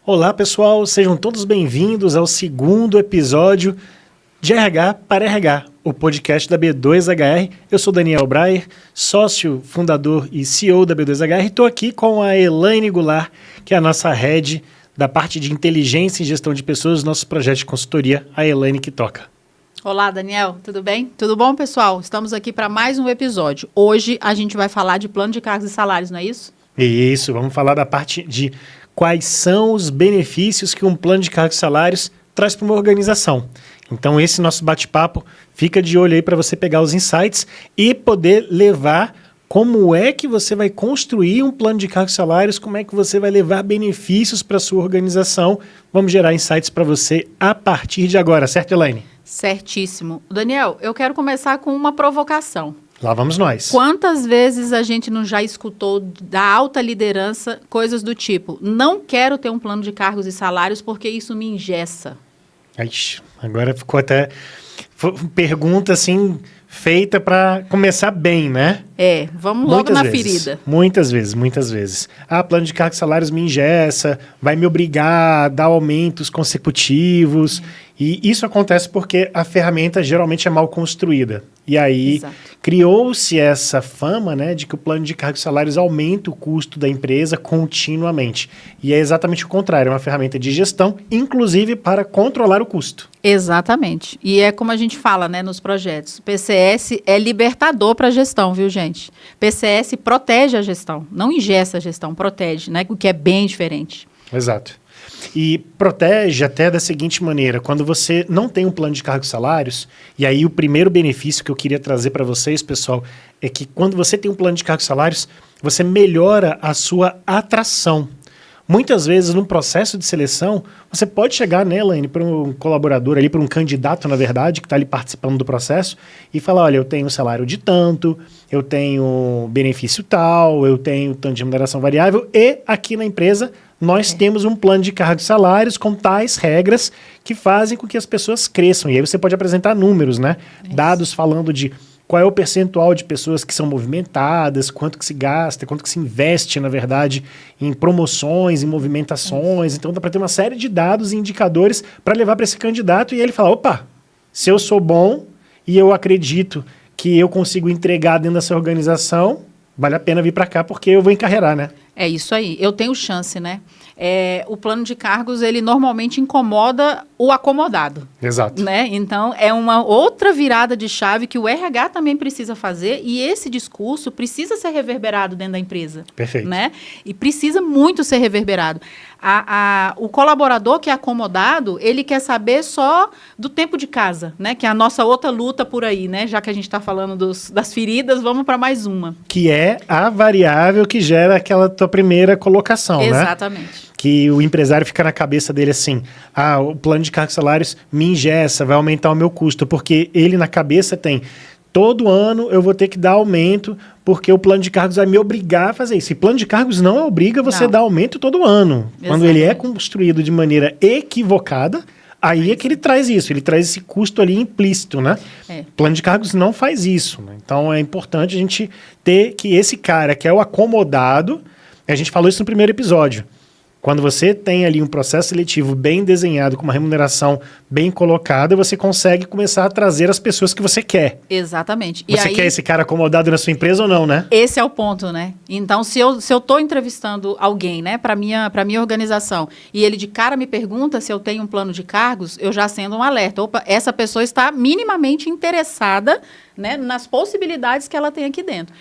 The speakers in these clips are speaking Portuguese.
Olá pessoal, sejam todos bem-vindos ao segundo episódio de RH para RH, o podcast da B2HR. Eu sou Daniel Breyer, sócio, fundador e CEO da B2HR e estou aqui com a Elaine Goulart, que é a nossa head da parte de inteligência e gestão de pessoas do nosso projeto de consultoria, a Elaine que toca. Olá, Daniel, tudo bem? Tudo bom, pessoal? Estamos aqui para mais um episódio. Hoje a gente vai falar de plano de cargos e salários, não é isso? Isso, vamos falar da parte de quais são os benefícios que um plano de cargos e salários traz para uma organização. Então, esse nosso bate-papo, fica de olho aí para você pegar os insights e poder levar como é que você vai construir um plano de cargos e salários, como é que você vai levar benefícios para a sua organização. Vamos gerar insights para você a partir de agora, certo, Elaine? Certíssimo. Daniel, eu quero começar com uma provocação. Lá vamos nós. Quantas vezes a gente não já escutou da alta liderança coisas do tipo, não quero ter um plano de cargos e salários porque isso me engessa? Ixi, agora ficou até pergunta assim feita para começar bem, né? Vamos logo na ferida. Muitas vezes. Plano de cargos e salários me engessa, vai me obrigar a dar aumentos consecutivos. E isso acontece porque a ferramenta geralmente é mal construída. E aí criou-se essa fama, né, de que o plano de cargos e salários aumenta o custo da empresa continuamente. E é exatamente o contrário, é uma ferramenta de gestão, inclusive para controlar o custo. Exatamente. E é como a gente fala, né, nos projetos. PCS é libertador para a gestão, viu, gente? PCS protege a gestão, não engessa a gestão, protege, né, o que é bem diferente. Exato. E protege até da seguinte maneira, quando você não tem um plano de cargos e salários, e aí o primeiro benefício que eu queria trazer para vocês, pessoal, é que quando você tem um plano de cargos e salários, você melhora a sua atração. Muitas vezes, num processo de seleção, você pode chegar, né, Elaine, para um colaborador ali, para um candidato, na verdade, que está ali participando do processo, e falar, olha, eu tenho um salário de tanto, eu tenho benefício tal, eu tenho tanto de remuneração variável, e aqui na empresa nós temos um plano de cargos e salários com tais regras que fazem com que as pessoas cresçam. E aí você pode apresentar números, né? Dados falando de qual é o percentual de pessoas que são movimentadas, quanto que se gasta, quanto que se investe, na verdade, em promoções, em movimentações. Então dá para ter uma série de dados e indicadores para levar para esse candidato e ele falar, opa, se eu sou bom e eu acredito que eu consigo entregar dentro dessa organização, vale a pena vir para cá porque eu vou encarreirar, né? É isso aí, eu tenho chance, né? O plano de cargos, ele normalmente incomoda o acomodado. Exato. Né? Então, é uma outra virada de chave que o RH também precisa fazer e esse discurso precisa ser reverberado dentro da empresa. Perfeito. Né? E precisa muito ser reverberado. O colaborador que é acomodado, ele quer saber só do tempo de casa, né? Que é a nossa outra luta por aí, né? Já que a gente está falando das feridas, vamos para mais uma. Que é a variável que gera aquela tua primeira colocação, né? Exatamente. Que o empresário fica na cabeça dele assim, o plano de cargos e salários me engessa, vai aumentar o meu custo, porque ele na cabeça tem, todo ano eu vou ter que dar aumento, porque o plano de cargos vai me obrigar a fazer isso. E plano de cargos não obriga você a dar aumento todo ano. Exatamente. Quando ele é construído de maneira equivocada, aí é que ele traz isso, ele traz esse custo ali implícito, né? Plano de cargos não faz isso, né? Então é importante a gente ter que esse cara que é o acomodado, a gente falou isso no primeiro episódio, quando você tem ali um processo seletivo bem desenhado, com uma remuneração bem colocada, você consegue começar a trazer as pessoas que você quer. Exatamente. Você quer esse cara acomodado na sua empresa ou não, né? Esse é o ponto, né? Então, se eu estou entrevistando alguém, né, para minha organização, e ele de cara me pergunta se eu tenho um plano de cargos, eu já acendo um alerta. Opa, essa pessoa está minimamente interessada, né, nas possibilidades que ela tem aqui dentro.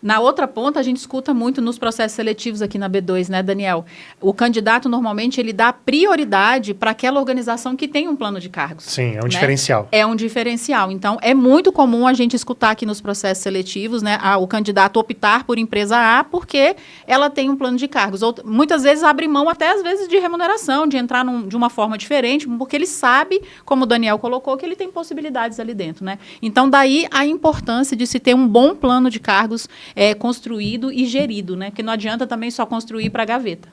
Na outra ponta, a gente escuta muito nos processos seletivos aqui na B2, né, Daniel? O candidato, normalmente, ele dá prioridade para aquela organização que tem um plano de cargos. Sim, é um diferencial. É um diferencial. Então, é muito comum a gente escutar aqui nos processos seletivos, né, o candidato optar por empresa A porque ela tem um plano de cargos. Muitas vezes abre mão até, às vezes, de remuneração, de entrar de uma forma diferente, porque ele sabe, como o Daniel colocou, que ele tem possibilidades ali dentro, né? Então, daí a importância de se ter um bom plano de cargos construído e gerido, né? Porque não adianta também só construir para a gaveta.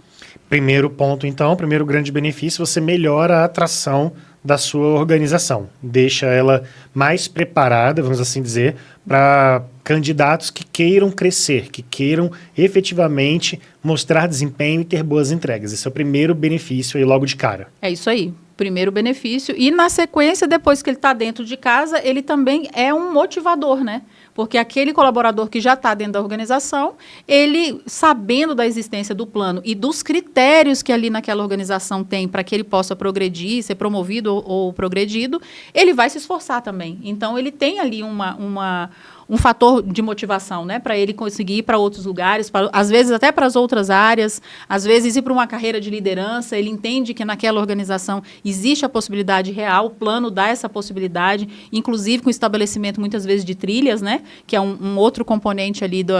Primeiro ponto, então, primeiro grande benefício, você melhora a atração da sua organização. Deixa ela mais preparada, vamos assim dizer, para candidatos que queiram crescer, que queiram efetivamente mostrar desempenho e ter boas entregas. Esse é o primeiro benefício aí logo de cara. É isso aí. Primeiro benefício. E na sequência, depois que ele está dentro de casa, ele também é um motivador, né? Porque aquele colaborador que já está dentro da organização, ele, sabendo da existência do plano e dos critérios que ali naquela organização tem para que ele possa progredir, ser promovido ou progredido, ele vai se esforçar também. Então, ele tem ali um fator de motivação, né, para ele conseguir ir para outros lugares, às vezes até para as outras áreas, às vezes ir para uma carreira de liderança. Ele entende que naquela organização existe a possibilidade real, o plano dá essa possibilidade, inclusive com o estabelecimento muitas vezes de trilhas, né, que é um outro componente ali do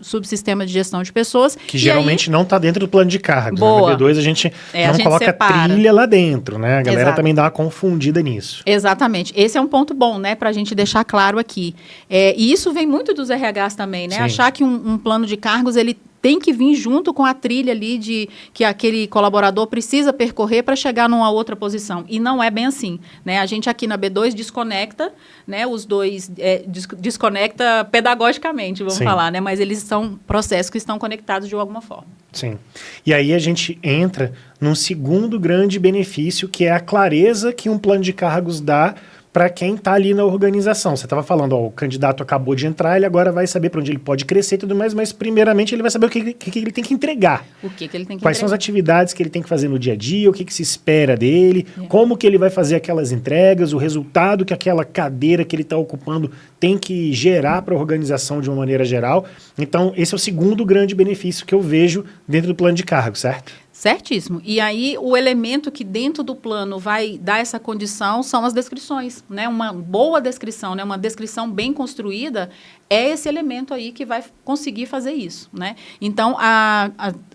subsistema de gestão de pessoas. Que geralmente não está dentro do plano de cargos. Boa. Né? No B2 a gente não coloca separa. Trilha lá dentro, né? A galera Exato. também dá uma confundida nisso. Exatamente. Esse é um ponto bom, né, para a gente deixar claro aqui. E isso vem muito dos RHs também, né? Sim. Achar que um plano de cargos, ele tem que vir junto com a trilha ali que aquele colaborador precisa percorrer para chegar numa outra posição. E não é bem assim, né? A gente aqui na B2 desconecta, né? Os dois desconecta pedagogicamente, vamos Sim. falar, né? Mas eles são processos que estão conectados de alguma forma. Sim. E aí a gente entra num segundo grande benefício, que é a clareza que um plano de cargos dá para quem está ali na organização. Você estava falando, o candidato acabou de entrar, ele agora vai saber para onde ele pode crescer e tudo mais, mas primeiramente ele vai saber o que ele tem que entregar. O que ele tem que Quais são as atividades que ele tem que fazer no dia a dia, o que se espera dele, É. como que ele vai fazer aquelas entregas, o resultado que aquela cadeira que ele está ocupando tem que gerar para a organização de uma maneira geral. Então, esse é o segundo grande benefício que eu vejo dentro do plano de cargo, certo? Certíssimo. E aí, o elemento que dentro do plano vai dar essa condição são as descrições, né? Uma boa descrição, né? Uma descrição bem construída é esse elemento aí que vai conseguir fazer isso, né? Então,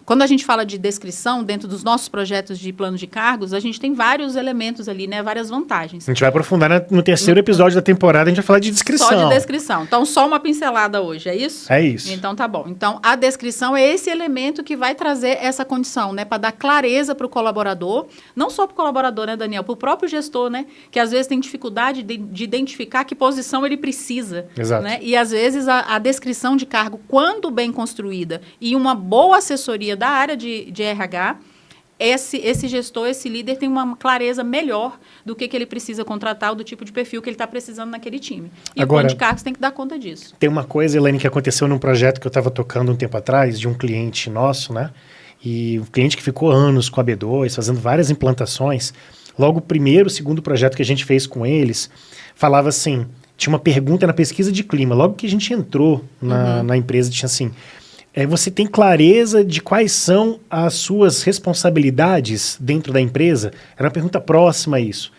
quando a gente fala de descrição dentro dos nossos projetos de plano de cargos, a gente tem vários elementos ali, né? Várias vantagens. A gente vai aprofundar no terceiro episódio da temporada, a gente vai falar de descrição. Só de descrição. Então, só uma pincelada hoje, é isso? É isso. Então, tá bom. Então, a descrição é esse elemento que vai trazer essa condição, né? Para dar clareza para o colaborador, não só para o colaborador, né, Daniel? Para o próprio gestor, né? Que às vezes tem dificuldade de identificar que posição ele precisa. Exato. Né? E às vezes a descrição de cargo, quando bem construída e uma boa assessoria da área de RH, esse gestor, esse líder tem uma clareza melhor do que ele precisa contratar ou do tipo de perfil que ele está precisando naquele time. E Agora, o plano de cargos tem que dar conta disso. Tem uma coisa, Elaine, que aconteceu num projeto que eu estava tocando um tempo atrás, de um cliente nosso, né? E um cliente que ficou anos com a B2, fazendo várias implantações. Logo, o primeiro, segundo projeto que a gente fez com eles, falava assim, tinha uma pergunta na pesquisa de clima. Logo que a gente entrou na empresa, tinha assim, você tem clareza de quais são as suas responsabilidades dentro da empresa? Era uma pergunta próxima a isso.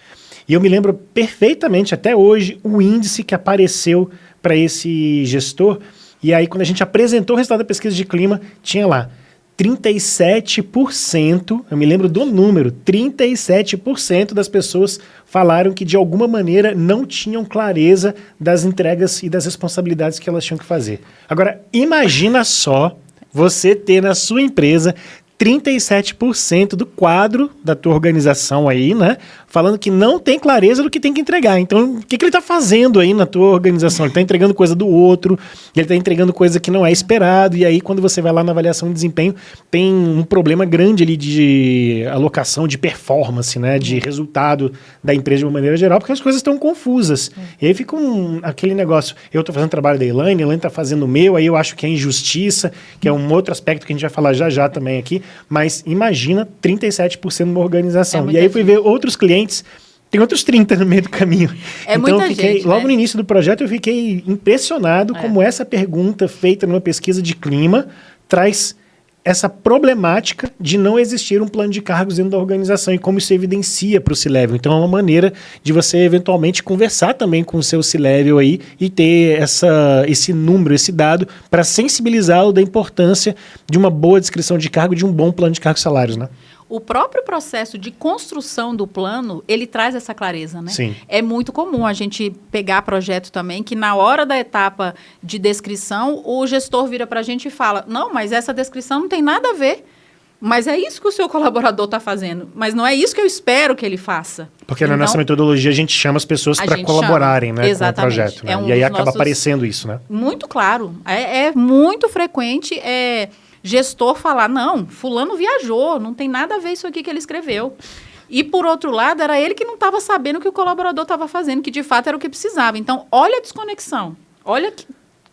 E eu me lembro perfeitamente, até hoje, o índice que apareceu para esse gestor. E aí, quando a gente apresentou o resultado da pesquisa de clima, tinha lá 37%, eu me lembro do número, 37% das pessoas falaram que de alguma maneira não tinham clareza das entregas e das responsabilidades que elas tinham que fazer. Agora, imagina só você ter na sua empresa 37% do quadro da tua organização aí, né? Falando que não tem clareza do que tem que entregar. Então, o que ele está fazendo aí na tua organização? Ele está entregando coisa do outro, ele está entregando coisa que não é esperado, e aí quando você vai lá na avaliação de desempenho, tem um problema grande ali de alocação de performance, né? De resultado da empresa de uma maneira geral, porque as coisas estão confusas. E aí fica aquele negócio, eu estou fazendo o trabalho da Elaine está fazendo o meu, aí eu acho que é injustiça, que é um outro aspecto que a gente vai falar já também aqui, mas imagina 37% numa organização. E aí fui ver outros clientes, tem outros 30 no meio do caminho. Então, muita gente, logo né? no início do projeto, eu fiquei impressionado como essa pergunta feita numa pesquisa de clima traz essa problemática de não existir um plano de cargos dentro da organização e como isso evidencia para o C-Level. Então, é uma maneira de você, eventualmente, conversar também com o seu C-Level aí e ter esse número, esse dado, para sensibilizá-lo da importância de uma boa descrição de cargo, de um bom plano de cargos e salários, né? O próprio processo de construção do plano, ele traz essa clareza, né? Sim. É muito comum a gente pegar projeto também, que na hora da etapa de descrição, o gestor vira para a gente e fala, não, mas essa descrição não tem nada a ver. Mas é isso que o seu colaborador está fazendo. Mas não é isso que eu espero que ele faça. Porque na nossa metodologia a gente chama as pessoas para colaborarem, né, com o projeto. Né? E aí acaba aparecendo isso, né? Muito claro. É muito frequente gestor falar, não, fulano viajou, não tem nada a ver isso aqui que ele escreveu. E, por outro lado, era ele que não estava sabendo o que o colaborador estava fazendo, que de fato era o que precisava. Então, olha a desconexão. Olha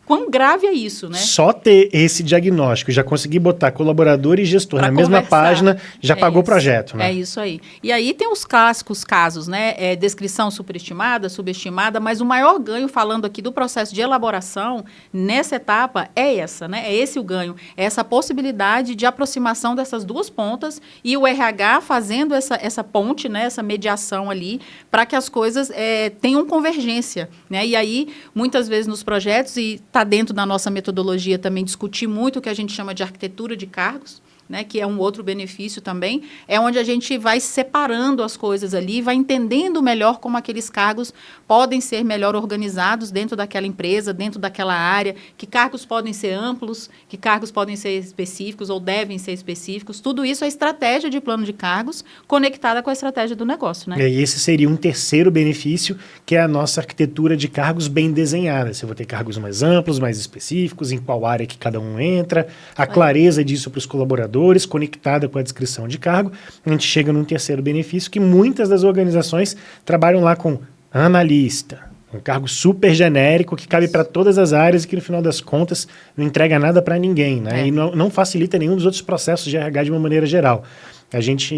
quão grave é isso, né? Só ter esse diagnóstico, já conseguir botar colaborador e gestor na mesma página, já pagou o projeto, né? É isso aí. E aí tem os clássicos casos, né? Descrição superestimada, subestimada, mas o maior ganho, falando aqui do processo de elaboração, nessa etapa, é essa, né? É esse o ganho. É essa possibilidade de aproximação dessas duas pontas e o RH fazendo essa ponte, né? Essa mediação ali, para que as coisas tenham convergência, né? E aí, muitas vezes nos projetos, e está dentro da nossa metodologia também discutir muito o que a gente chama de arquitetura de cargos, né, que é um outro benefício também, é onde a gente vai separando as coisas ali, vai entendendo melhor como aqueles cargos podem ser melhor organizados dentro daquela empresa, dentro daquela área, que cargos podem ser amplos, que cargos podem ser específicos ou devem ser específicos. Tudo isso é estratégia de plano de cargos conectada com a estratégia do negócio, né? E esse seria um terceiro benefício, que é a nossa arquitetura de cargos bem desenhada. Você vai ter cargos mais amplos, mais específicos, em qual área que cada um entra, a clareza disso para os colaboradores, conectada com a descrição de cargo. A gente chega num terceiro benefício, que muitas das organizações trabalham lá com analista, um cargo super genérico que cabe para todas as áreas e que, no final das contas, não entrega nada para ninguém, né? E não facilita nenhum dos outros processos de RH de uma maneira geral. A gente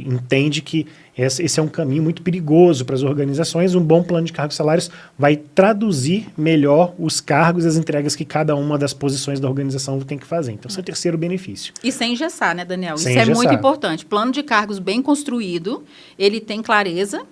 entende que esse é um caminho muito perigoso para as organizações. Um bom plano de cargos e salários vai traduzir melhor os cargos e as entregas que cada uma das posições da organização tem que fazer. Então, esse é o terceiro benefício. E sem engessar, né, Daniel? Sem Isso engessar. É muito importante. Plano de cargos bem construído, ele tem clareza,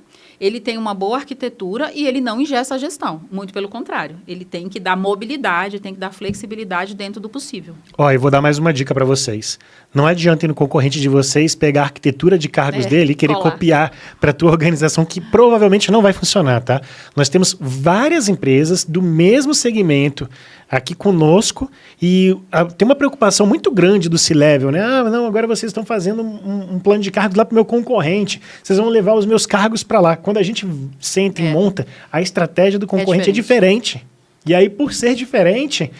ele tem uma boa arquitetura e ele não engessa a gestão. Muito pelo contrário. Ele tem que dar mobilidade, tem que dar flexibilidade dentro do possível. Ó, eu vou dar mais uma dica para vocês. Não adianta ir no concorrente de vocês pegar a arquitetura de cargos dele e querer copiar para a tua organização, que provavelmente não vai funcionar, tá? Nós temos várias empresas do mesmo segmento aqui conosco e tem uma preocupação muito grande do C-Level, né? Ah, não, agora vocês estão fazendo um plano de cargos lá para o meu concorrente, vocês vão levar os meus cargos para lá. Quando a gente senta e monta, a estratégia do concorrente é diferente. E aí, por ser diferente,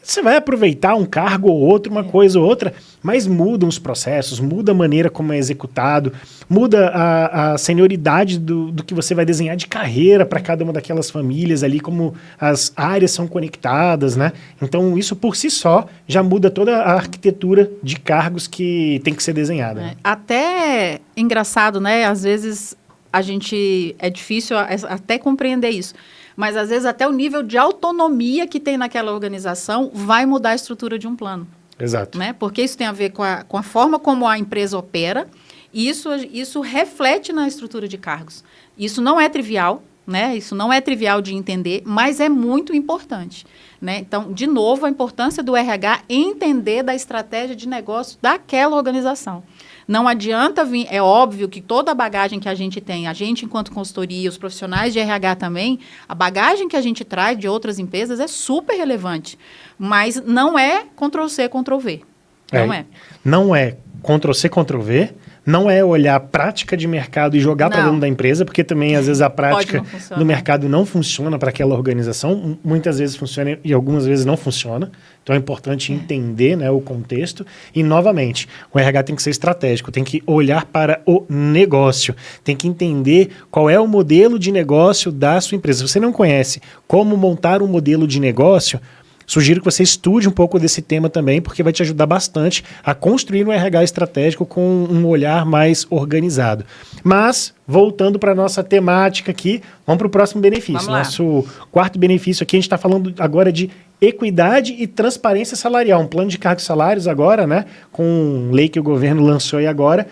você vai aproveitar um cargo ou outro, uma coisa ou outra, mas mudam os processos, muda a maneira como é executado, muda a senioridade do que você vai desenhar de carreira para cada uma daquelas famílias ali, como as áreas são conectadas, né? Então, isso por si só já muda toda a arquitetura de cargos que tem que ser desenhada. Né? Até engraçado, né? Às vezes é difícil até compreender isso. Mas, às vezes, até o nível de autonomia que tem naquela organização vai mudar a estrutura de um plano. Exato. Né? Porque isso tem a ver com a forma como a empresa opera e isso reflete na estrutura de cargos. Isso não é trivial, né? Isso não é trivial de entender, mas é muito importante. Né? Então, de novo, a importância do RH entender da estratégia de negócio daquela organização. Não adianta vir, é óbvio que toda a bagagem que a gente tem, a gente enquanto consultoria, os profissionais de RH também, a bagagem que a gente traz de outras empresas é super relevante, mas não é Ctrl-C, Ctrl-V. Não é Ctrl-C, Ctrl-V, não é olhar a prática de mercado e jogar para dentro da empresa, porque também, às vezes, a prática do mercado não funciona para aquela organização. Muitas vezes funciona e algumas vezes não funciona. Então, é importante entender, né, o contexto. E, novamente, o RH tem que ser estratégico, tem que olhar para o negócio, tem que entender qual é o modelo de negócio da sua empresa. Se você não conhece como montar um modelo de negócio, sugiro que você estude um pouco desse tema também, porque vai te ajudar bastante a construir um RH estratégico com um olhar mais organizado. Mas, voltando para a nossa temática aqui, vamos para o próximo benefício. Nosso quarto benefício aqui, a gente está falando agora de equidade e transparência salarial. Um plano de cargos e salários agora, né, com lei que o governo lançou aí agora.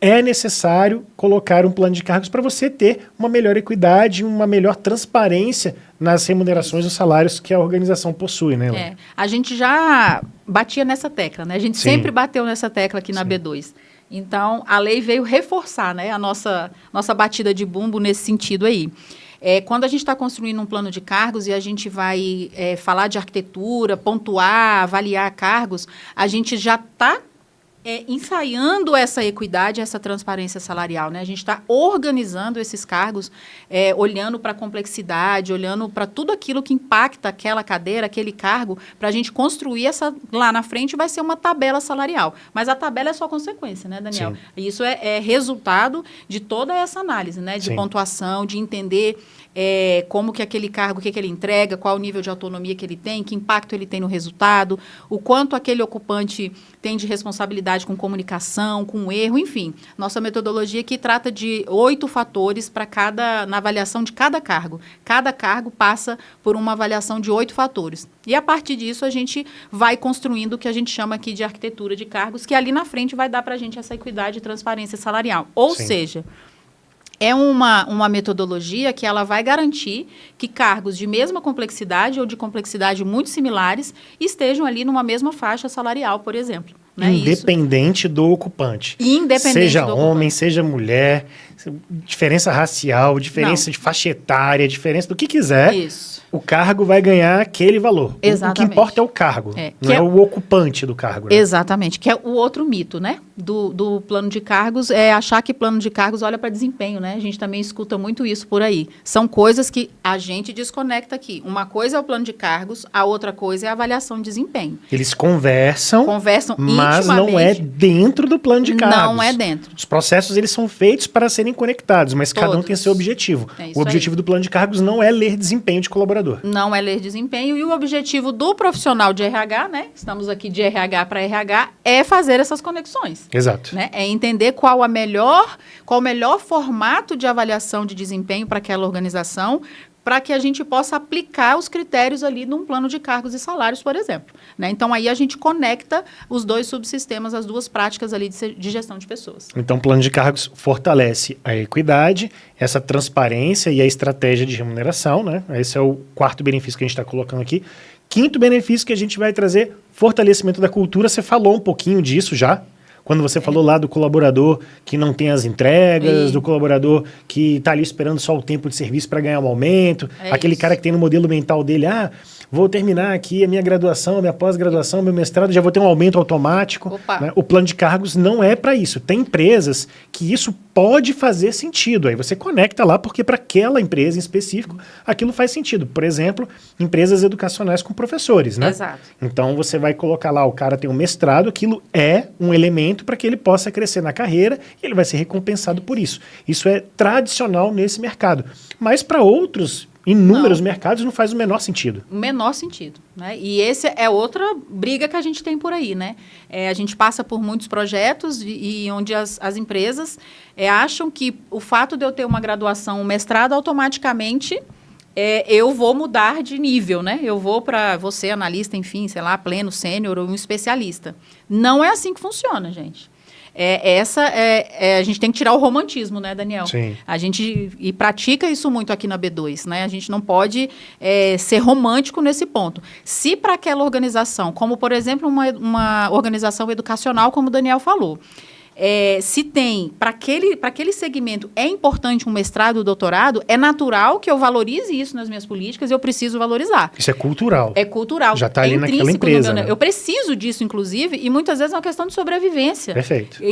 É necessário colocar um plano de cargos para você ter uma melhor equidade, uma melhor transparência nas remunerações e salários que a organização possui, né, Elaine? A gente já batia nessa tecla, né? A gente sempre bateu nessa tecla aqui na B2. Então, a lei veio reforçar, né, a nossa batida de bumbo nesse sentido aí. Quando a gente está construindo um plano de cargos e a gente vai falar de arquitetura, pontuar, avaliar cargos, a gente já está ensaiando essa equidade, essa transparência salarial, né? A gente está organizando esses cargos, olhando para a complexidade, olhando para tudo aquilo que impacta aquela cadeira, aquele cargo, para a gente construir lá na frente vai ser uma tabela salarial. Mas a tabela é só consequência, né, Daniel? Sim. Isso é resultado de toda essa análise, né? De Sim. pontuação, de entender como que aquele cargo, o que ele entrega, qual o nível de autonomia que ele tem, que impacto ele tem no resultado, o quanto aquele ocupante tem de responsabilidade com comunicação, com erro, enfim. Nossa metodologia aqui trata de 8 fatores na avaliação de cada cargo. Cada cargo passa por uma avaliação de 8 fatores. E a partir disso a gente vai construindo o que a gente chama aqui de arquitetura de cargos, que ali na frente vai dar para a gente essa equidade e transparência salarial. Ou Sim. seja, é uma metodologia que ela vai garantir que cargos de mesma complexidade ou de complexidade muito similares estejam ali numa mesma faixa salarial, por exemplo. Né? Independente do ocupante. Independente seja do homem, ocupante. Seja mulher, diferença racial, diferença de faixa etária, diferença do que quiser. Isso. O cargo vai ganhar aquele valor. Exatamente. O que importa é o cargo, não é o ocupante do cargo. Né? Exatamente, que é o outro mito, né? Do plano de cargos, é achar que plano de cargos olha para desempenho, né? A gente também escuta muito isso por aí. São coisas que a gente desconecta aqui. Uma coisa é o plano de cargos, a outra coisa é a avaliação de desempenho. Eles conversam mas não é dentro do plano de cargos. Não é dentro. Os processos eles são feitos para serem conectados, mas cada um tem seu objetivo. O objetivo do plano de cargos não é ler desempenho de colaborador. Não é ler desempenho e o objetivo do profissional de RH, né? Estamos aqui de RH para RH, é fazer essas conexões. Exato. Né? É entender qual o melhor formato de avaliação de desempenho para aquela organização, para que a gente possa aplicar os critérios ali num plano de cargos e salários, por exemplo. Né? Então, aí a gente conecta os 2 subsistemas, as 2 práticas ali de gestão de pessoas. Então, o plano de cargos fortalece a equidade, essa transparência e a estratégia de remuneração, né? Esse é o 4º benefício que a gente está colocando aqui. 5º benefício que a gente vai trazer, fortalecimento da cultura. Você falou um pouquinho disso já, quando você falou lá do colaborador que não tem as entregas, do colaborador que está ali esperando só o tempo de serviço para ganhar um aumento, aquele cara que tem no modelo mental dele, vou terminar aqui a minha graduação, a minha pós-graduação, meu mestrado, já vou ter um aumento automático. Né? O plano de cargos não é para isso. Tem empresas que isso pode fazer sentido. Aí você conecta lá, porque para aquela empresa em específico, aquilo faz sentido. Por exemplo, empresas educacionais com professores, né? Exato. Então você vai colocar lá, o cara tem um mestrado, aquilo é um elemento para que ele possa crescer na carreira e ele vai ser recompensado por isso. Isso é tradicional nesse mercado. Mas para outros inúmeros mercados não faz o menor sentido. O menor sentido. Né? E esse é outra briga que a gente tem por aí. Né? A gente passa por muitos projetos e onde as empresas acham que o fato de eu ter uma graduação, um mestrado, automaticamente eu vou mudar de nível. Né? Eu vou para você, analista, enfim, sei lá, pleno, sênior ou um especialista. Não é assim que funciona, gente. A gente tem que tirar o romantismo, né, Daniel? Sim. A gente pratica isso muito aqui na B2, né? A gente não pode ser romântico nesse ponto. Se para aquela organização, como por exemplo uma organização educacional, como o Daniel falou, se tem, para aquele segmento, é importante um mestrado ou doutorado, é natural que eu valorize isso nas minhas políticas e eu preciso valorizar. Isso é cultural. É cultural. Já está ali naquela empresa. Né? Eu preciso disso, inclusive, e muitas vezes é uma questão de sobrevivência. Perfeito.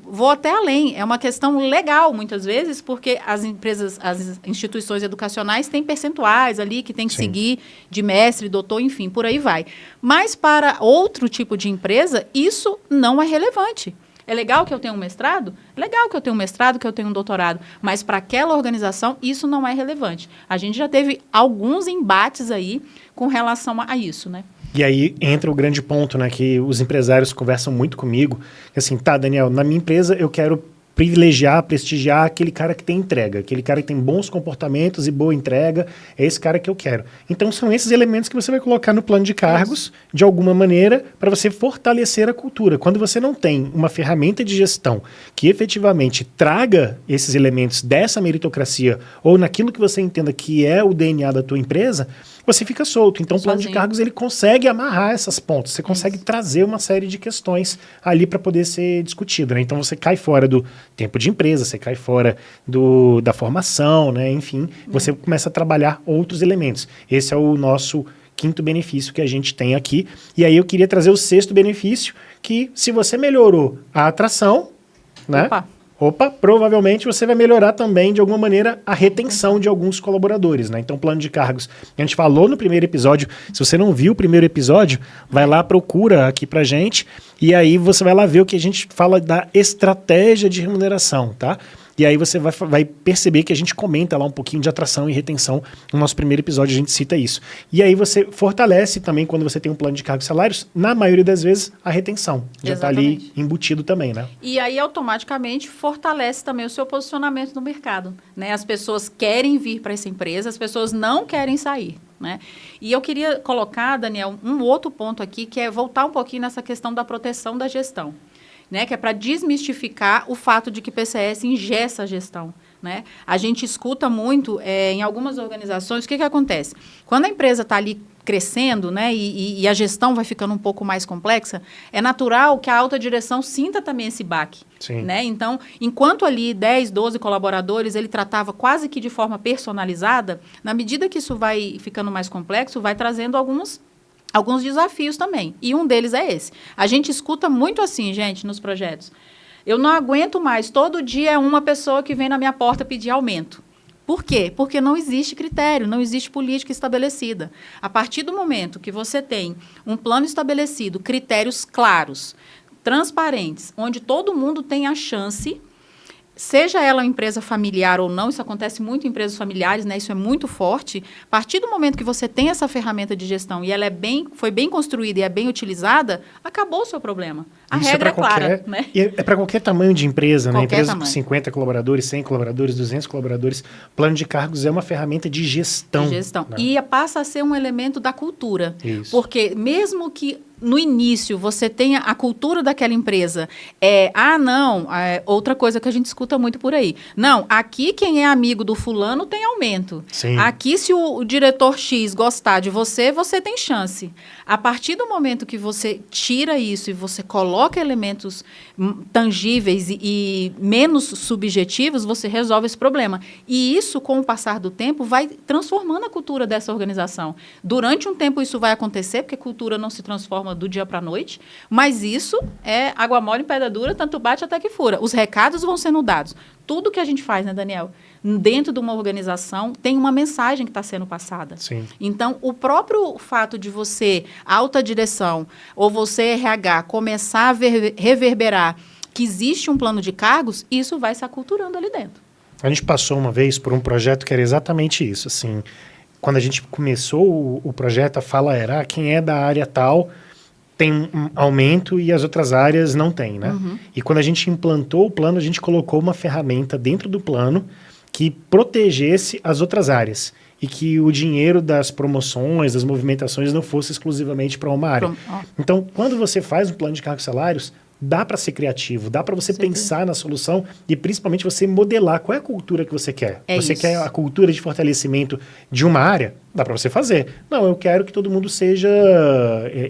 Vou até além. É uma questão legal, muitas vezes, porque as empresas, as instituições educacionais têm percentuais ali que tem que seguir de mestre, doutor, enfim, por aí vai. Mas para outro tipo de empresa, isso não é relevante. É legal que eu tenha um mestrado? É legal que eu tenha um mestrado, que eu tenha um doutorado. Mas para aquela organização, isso não é relevante. A gente já teve alguns embates aí com relação a isso, né? E aí entra o grande ponto, né? Que os empresários conversam muito comigo. Assim, Daniel, na minha empresa eu quero privilegiar, prestigiar aquele cara que tem entrega, aquele cara que tem bons comportamentos e boa entrega, é esse cara que eu quero. Então são esses elementos que você vai colocar no plano de cargos, de alguma maneira, para você fortalecer a cultura. Quando você não tem uma ferramenta de gestão que efetivamente traga esses elementos dessa meritocracia ou naquilo que você entenda que é o DNA da tua empresa, você fica solto. Então o plano de cargos ele consegue amarrar essas pontas, você consegue trazer uma série de questões ali para poder ser discutido. Né? Então você cai fora do tempo de empresa, você cai fora da formação, né? Enfim, você começa a trabalhar outros elementos. Esse é o nosso quinto benefício que a gente tem aqui. E aí eu queria trazer o sexto benefício, que se você melhorou a atração, né? Provavelmente você vai melhorar também, de alguma maneira, a retenção de alguns colaboradores, né? Então, plano de cargos, a gente falou no primeiro episódio, se você não viu o primeiro episódio, vai lá, procura aqui pra gente, e aí você vai lá ver o que a gente fala da estratégia de remuneração, tá? E aí você vai perceber que a gente comenta lá um pouquinho de atração e retenção. No nosso primeiro episódio a gente cita isso. E aí você fortalece também, quando você tem um plano de cargos e salários, na maioria das vezes, a retenção. Já está ali embutido também, né? E aí automaticamente fortalece também o seu posicionamento no mercado, né? As pessoas querem vir para essa empresa, as pessoas não querem sair, né? E eu queria colocar, Daniel, um outro ponto aqui, que é voltar um pouquinho nessa questão da proteção da gestão. Né, que é para desmistificar o fato de que PCS engessa a gestão. Né? A gente escuta muito em algumas organizações, o que acontece? Quando a empresa está ali crescendo, né, e a gestão vai ficando um pouco mais complexa, é natural que a alta direção sinta também esse baque. Né? Então, enquanto ali 10, 12 colaboradores, ele tratava quase que de forma personalizada, na medida que isso vai ficando mais complexo, vai trazendo alguns desafios também. E um deles é esse. A gente escuta muito assim, gente, nos projetos. Eu não aguento mais. Todo dia é uma pessoa que vem na minha porta pedir aumento. Por quê? Porque não existe critério, não existe política estabelecida. A partir do momento que você tem um plano estabelecido, critérios claros, transparentes, onde todo mundo tem a chance, seja ela uma empresa familiar ou não, isso acontece muito em empresas familiares, né? Isso é muito forte. A partir do momento que você tem essa ferramenta de gestão e ela foi bem construída e é bem utilizada, acabou o seu problema. A regra é clara. Né? É para qualquer tamanho de empresa, né? Empresa com 50 colaboradores, 100 colaboradores, 200 colaboradores. Plano de cargos é uma ferramenta de gestão. Né? E passa a ser um elemento da cultura. Isso. Porque mesmo que no início você tenha a cultura daquela empresa, outra coisa que a gente escuta muito por aí. Não, aqui quem é amigo do fulano tem aumento. Sim. Aqui se o diretor X gostar de você, você tem chance. A partir do momento que você tira isso e você coloca elementos tangíveis e menos subjetivos, você resolve esse problema. E isso, com o passar do tempo, vai transformando a cultura dessa organização. Durante um tempo isso vai acontecer, porque cultura não se transforma do dia para a noite, mas isso é água mole em pedra dura, tanto bate até que fura. Os recados vão sendo dados. Tudo que a gente faz, né, Daniel? Dentro de uma organização, tem uma mensagem que está sendo passada. Sim. Então, o próprio fato de você, alta direção, ou você, RH, começar a reverberar que existe um plano de cargos, isso vai se aculturando ali dentro. A gente passou uma vez por um projeto que era exatamente isso. Assim, quando a gente começou o projeto, a fala era quem é da área tal tem um aumento e as outras áreas não tem, né? Uhum. E quando a gente implantou o plano, a gente colocou uma ferramenta dentro do plano que protegesse as outras áreas e que o dinheiro das promoções, das movimentações não fosse exclusivamente para uma área. Então, quando você faz um plano de cargos e salários, dá para ser criativo, dá para você pensar na solução e principalmente você modelar qual é a cultura que você quer. Você quer a cultura de fortalecimento de uma área? Dá para você fazer. Não, eu quero que todo mundo seja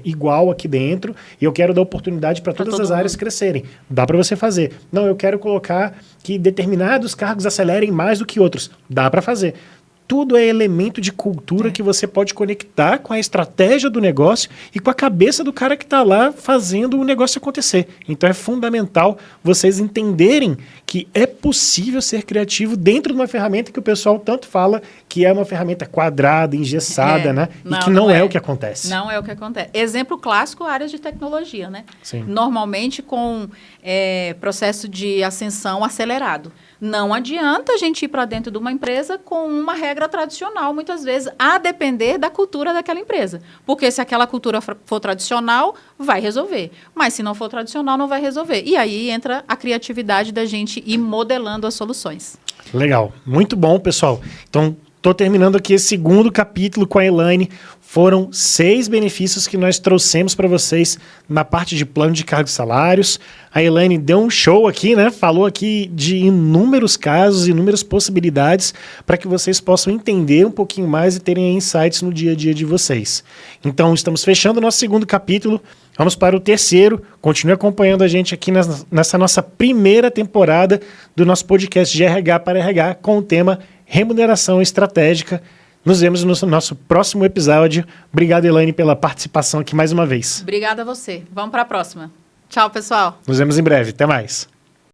igual aqui dentro e eu quero dar oportunidade para todas as áreas crescerem. Dá para você fazer. Não, eu quero colocar que determinados cargos acelerem mais do que outros. Dá para fazer. Tudo é elemento de cultura que você pode conectar com a estratégia do negócio e com a cabeça do cara que está lá fazendo o negócio acontecer. Então é fundamental vocês entenderem que é possível ser criativo dentro de uma ferramenta que o pessoal tanto fala que é uma ferramenta quadrada, engessada, né? Não, e que não é o que acontece. Não é o que acontece. Exemplo clássico, áreas de tecnologia, né? Sim. Normalmente com processo de ascensão acelerado. Não adianta a gente ir para dentro de uma empresa com uma regra tradicional, muitas vezes, a depender da cultura daquela empresa. Porque se aquela cultura for tradicional, vai resolver. Mas se não for tradicional, não vai resolver. E aí entra a criatividade da gente ir modelando as soluções. Legal. Muito bom, pessoal. Então, estou terminando aqui esse segundo capítulo com a Elaine. Foram 6 benefícios que nós trouxemos para vocês na parte de plano de cargos e salários. A Elaine deu um show aqui, né? Falou aqui de inúmeros casos, inúmeras possibilidades para que vocês possam entender um pouquinho mais e terem insights no dia a dia de vocês. Então, estamos fechando o nosso segundo capítulo. Vamos para o terceiro. Continue acompanhando a gente aqui nessa nossa primeira temporada do nosso podcast de RH para RH com o tema Remuneração Estratégica. Nos vemos no nosso próximo episódio. Obrigado, Elaine, pela participação aqui mais uma vez. Obrigada a você. Vamos para a próxima. Tchau, pessoal. Nos vemos em breve. Até mais.